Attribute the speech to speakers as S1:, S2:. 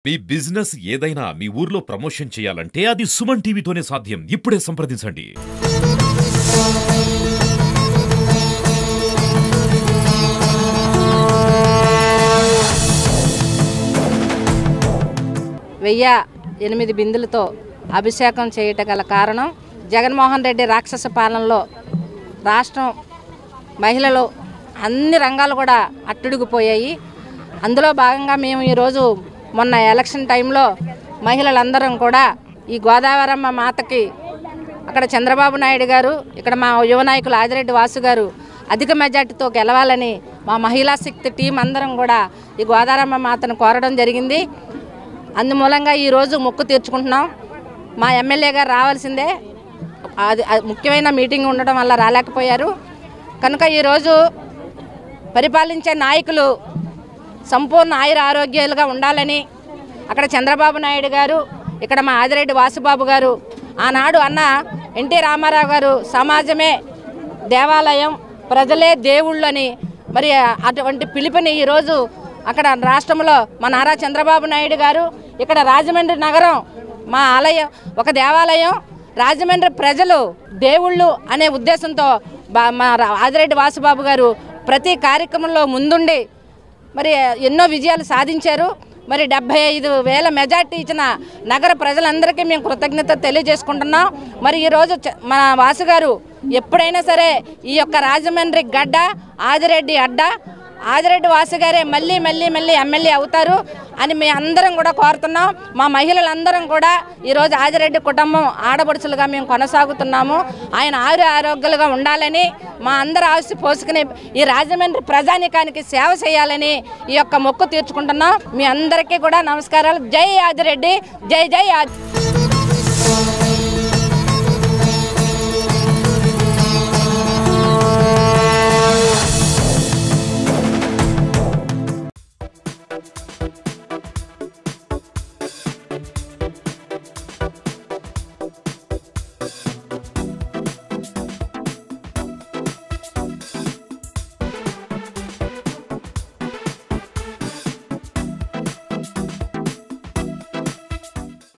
S1: మీ business ఏదైనా మీ ఊర్లో promotion చేయాలంటే అది సుమన్ టీవీతోనే సాధ్యం. ఇప్పుడే సంప్రదించండి.
S2: వెయ్యి 8 బిందులతో అభిషేకం చేయట గల కారణం జగన్మోహన్ రెడ్డి రాక్షస పాలనలో రాష్ట్రం మహిళలు అన్ని రంగాలు కూడా అట్టుడిగిపోయాయి. అందులో భాగంగా మేము ఈరోజు మొన్న ఎలక్షన్ టైంలో మహిళలందరం కూడా ఈ గోదావరమ్మ మాతకి అక్కడ చంద్రబాబు నాయుడు గారు, ఇక్కడ మా యువ నాయకులు ఆదిరెడ్డి వాసు గారు అధిక మెజార్టీతో గెలవాలని మా మహిళా శక్తి టీం అందరం కూడా ఈ గోదావరమ్మ మాతను కోరడం జరిగింది. అందుమూలంగా ఈరోజు మొక్కు తీర్చుకుంటున్నాం. మా ఎమ్మెల్యే గారు రావాల్సిందే, అది ముఖ్యమైన మీటింగ్ ఉండడం వల్ల రాలేకపోయారు. కనుక ఈరోజు పరిపాలించే నాయకులు సంపూర్ణ ఆయుర ఆరోగ్యాలుగా ఉండాలని అక్కడ చంద్రబాబు నాయుడు గారు, ఇక్కడ మా ఆదిరెడ్డి వాసుబాబు గారు, ఆనాడు అన్న ఎన్టీ రామారావు గారు సమాజమే దేవాలయం, ప్రజలే దేవుళ్ళు అని మరి అటువంటి పిలుపుని ఈరోజు అక్కడ రాష్ట్రంలో మా నారా చంద్రబాబు నాయుడు గారు, ఇక్కడ రాజమండ్రి నగరం మా ఆలయం ఒక దేవాలయం, రాజమండ్రి ప్రజలు దేవుళ్ళు అనే ఉద్దేశంతో మా ఆదిరెడ్డి వాసుబాబు గారు ప్రతి కార్యక్రమంలో ముందుండి మరి ఎన్నో విజయాలు సాధించారు. మరి 75,000 మెజార్టీ ఇచ్చిన నగర ప్రజలందరికీ మేము కృతజ్ఞత తెలియజేసుకుంటున్నాం. మరి ఈరోజు మన వాసు గారు ఎప్పుడైనా సరే ఈ యొక్క రాజమండ్రి గడ్డ ఆదిరెడ్డి అడ్డ, ఆదిరెడ్డి వాసు గారే మళ్ళీ మళ్ళీ మళ్ళీ ఎమ్మెల్యే అవుతారు అని మేము అందరం కూడా కోరుతున్నాం. మా మహిళలందరం కూడా ఈరోజు ఆదిరెడ్డి కుటుంబం ఆడపడుచులుగా మేము కొనసాగుతున్నాము. ఆయన ఆరోగ్యాలుగా ఉండాలని, మా అందరి ఆస్తి పోసుకుని ఈ రాజమండ్రి ప్రజానికానికి సేవ చేయాలని ఈ యొక్క మొక్కు తీర్చుకుంటున్నాం. మీ అందరికీ కూడా నమస్కారాలు. జై ఆదిరెడ్డి, జై జై ఆది.